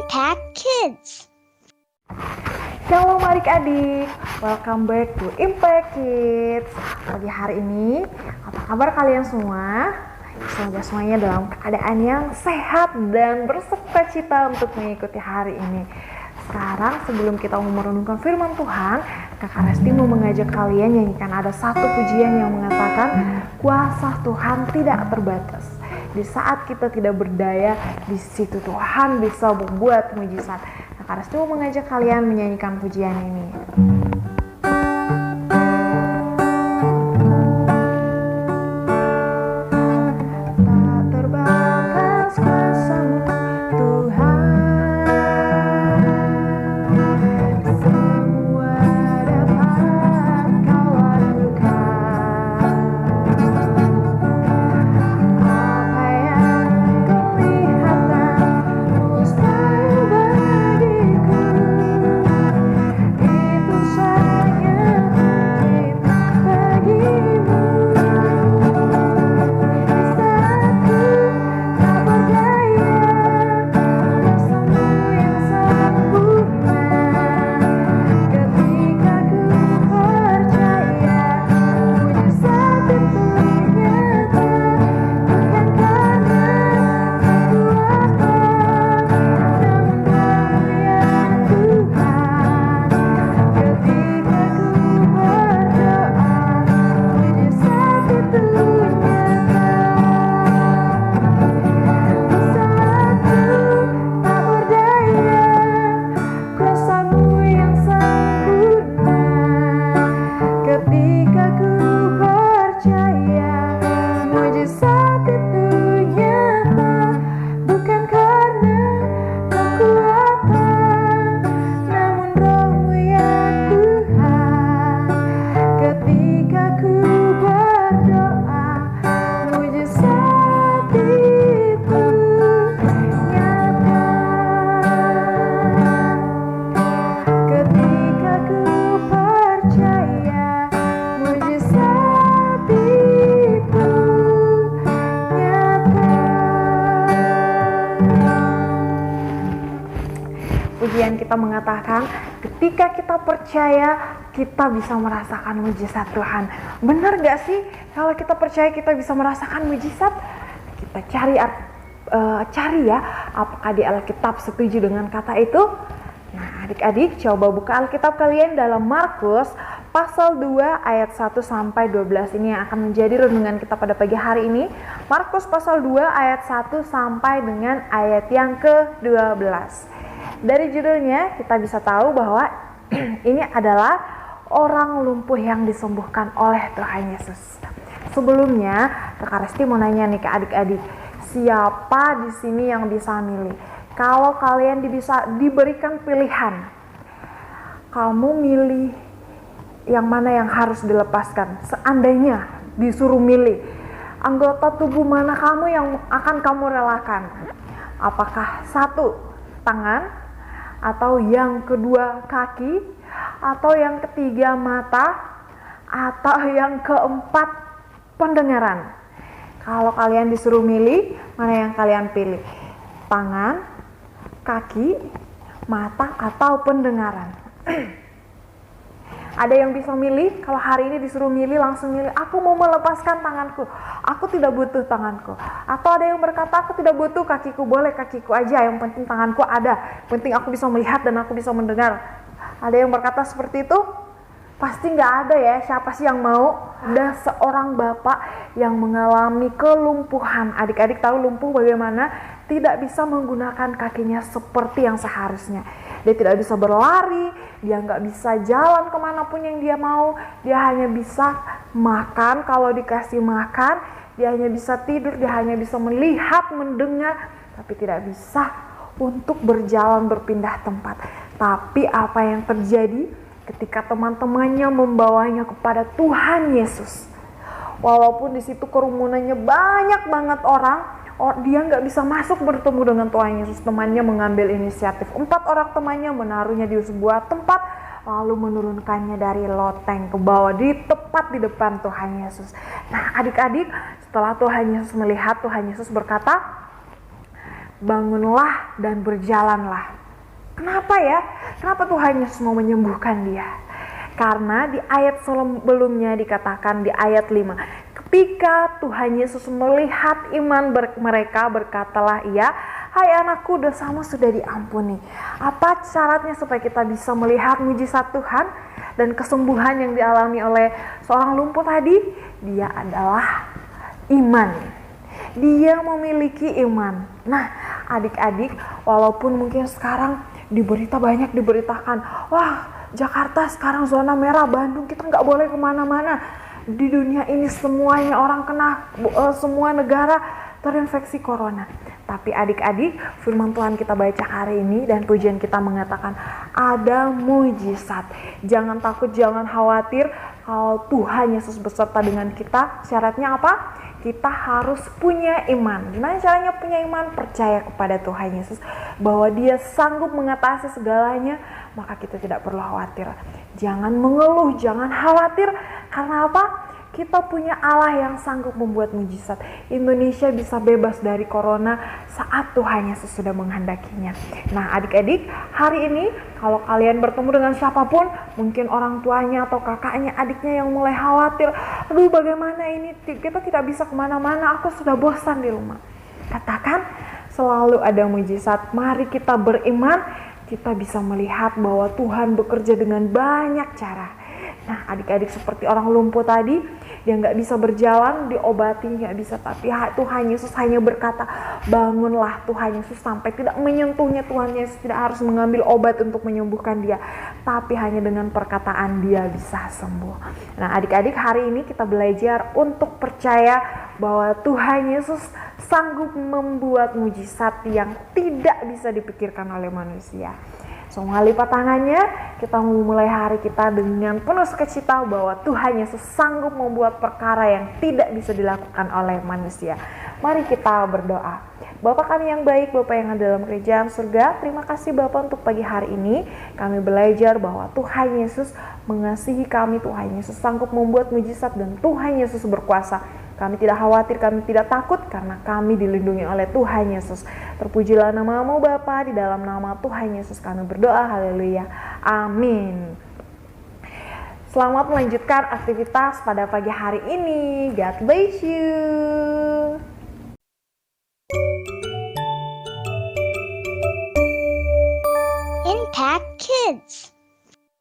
Impact Kids. Shalom adik-adik, welcome back to Impact Kids. Pagi hari ini, apa kabar kalian semua? Semoga semuanya dalam keadaan yang sehat dan bersukacita untuk mengikuti hari ini. Sekarang sebelum kita merenungkan firman Tuhan, Kakak Resti mau mengajak kalian nyanyikan ada satu pujian yang mengatakan kuasa Tuhan tidak terbatas. Di saat kita tidak berdaya, di situ Tuhan bisa membuat mujizat. Kakak Resti mau mengajak kalian menyanyikan pujian ini. Pujian kita mengatakan ketika kita percaya kita bisa merasakan mujizat Tuhan. Benar gak sih kalau kita percaya kita bisa merasakan mujizat? Kita cari ya apakah di Alkitab setuju dengan kata itu? Nah adik-adik coba buka Alkitab kalian dalam Markus pasal 2 ayat 1 sampai 12 ini yang akan menjadi renungan kita pada pagi hari ini. Markus pasal 2 ayat 1 sampai dengan ayat yang ke-12. Dari judulnya kita bisa tahu bahwa ini adalah orang lumpuh yang disembuhkan oleh Tuhan Yesus. Sebelumnya, Kakak Resti mau nanya nih ke adik-adik, siapa di sini yang bisa milih? Kalau kalian diberikan pilihan, kamu milih yang mana yang harus dilepaskan? Seandainya disuruh milih, anggota tubuh mana kamu yang akan kamu relakan? Apakah satu, tangan? Atau yang kedua kaki, atau yang ketiga mata, atau yang keempat pendengaran. Kalau kalian disuruh milih, mana yang kalian pilih? Tangan, kaki, mata, atau pendengaran? Ada yang bisa milih, kalau hari ini disuruh milih langsung milih, aku mau melepaskan tanganku, aku tidak butuh tanganku. Atau ada yang berkata, aku tidak butuh kakiku, boleh kakiku aja, yang penting tanganku ada, penting aku bisa melihat dan aku bisa mendengar. Ada yang berkata seperti itu? Pasti gak ada ya, siapa sih yang mau? Ada seorang bapak yang mengalami kelumpuhan. Adik-adik tahu lumpuh bagaimana? Tidak bisa menggunakan kakinya seperti yang seharusnya. Dia tidak bisa berlari, dia gak bisa jalan kemanapun yang dia mau. Dia hanya bisa makan kalau dikasih makan, dia hanya bisa tidur, dia hanya bisa melihat, mendengar, tapi tidak bisa untuk berjalan berpindah tempat. Tapi apa yang terjadi ketika teman-temannya membawanya kepada Tuhan Yesus? Walaupun di situ kerumunannya banyak banget orang, dia nggak bisa masuk bertemu dengan Tuhan Yesus. Temannya mengambil inisiatif. 4 orang temannya menaruhnya di sebuah tempat, lalu menurunkannya dari loteng ke bawah tepat di depan Tuhan Yesus. Nah adik-adik, setelah Tuhan Yesus melihat, Tuhan Yesus berkata, bangunlah dan berjalanlah. Kenapa ya? Kenapa Tuhan Yesus mau menyembuhkan dia? Karena di ayat sebelumnya dikatakan di ayat 5, ketika Tuhan Yesus melihat iman mereka, berkatalah ia, hai anakku, dosamu sudah diampuni. Apa syaratnya supaya kita bisa melihat mujizat Tuhan dan kesembuhan yang dialami oleh seorang lumpuh tadi? Dia adalah iman. Dia memiliki iman. Nah, adik-adik, walaupun mungkin sekarang banyak diberitakan, wah Jakarta sekarang zona merah, Bandung kita nggak boleh kemana-mana. Di dunia ini semuanya orang kena, semua negara terinfeksi corona. Tapi adik-adik, firman Tuhan kita baca hari ini dan pujian kita mengatakan ada mujizat. Jangan takut, jangan khawatir. Kalau Tuhan Yesus beserta dengan kita, syaratnya apa? Kita harus punya iman. Gimana caranya punya iman? Percaya kepada Tuhan Yesus bahwa Dia sanggup mengatasi segalanya, maka kita tidak perlu khawatir. Jangan mengeluh, jangan khawatir. Karena apa? Kita punya Allah yang sanggup membuat mujizat. Indonesia bisa bebas dari corona saat Tuhan Yesus sudah menghendakinya. Nah, adik-adik, hari ini kalau kalian bertemu dengan siapapun, mungkin orang tuanya atau kakaknya, adiknya yang mulai khawatir, aduh bagaimana ini, kita tidak bisa kemana-mana, aku sudah bosan di rumah. Katakan, selalu ada mujizat. Mari kita beriman, kita bisa melihat bahwa Tuhan bekerja dengan banyak cara. Nah, adik-adik seperti orang lumpuh tadi, dia nggak bisa berjalan, diobati nggak bisa, tapi Tuhan Yesus hanya berkata, bangunlah. Tuhan Yesus sampai tidak menyentuhnya, Tuhan Yesus tidak harus mengambil obat untuk menyembuhkan dia, tapi hanya dengan perkataan dia bisa sembuh. Nah, adik-adik, hari ini kita belajar untuk percaya bahwa Tuhan Yesus sanggup membuat mujizat yang tidak bisa dipikirkan oleh manusia. Semua lipat tangannya, kita memulai hari kita dengan penuh sukacita bahwa Tuhan Yesus sanggup membuat perkara yang tidak bisa dilakukan oleh manusia. Mari kita berdoa. Bapa kami yang baik, Bapa yang ada dalam kerajaan surga, terima kasih Bapa untuk pagi hari ini. Kami belajar bahwa Tuhan Yesus mengasihi kami, Tuhan Yesus sanggup membuat mujizat, dan Tuhan Yesus berkuasa. Kami tidak khawatir, kami tidak takut, karena kami dilindungi oleh Tuhan Yesus. Terpujilah nama-Mu Bapa, di dalam nama Tuhan Yesus kami berdoa, haleluya, amin. Selamat melanjutkan aktivitas pada pagi hari ini. God bless you.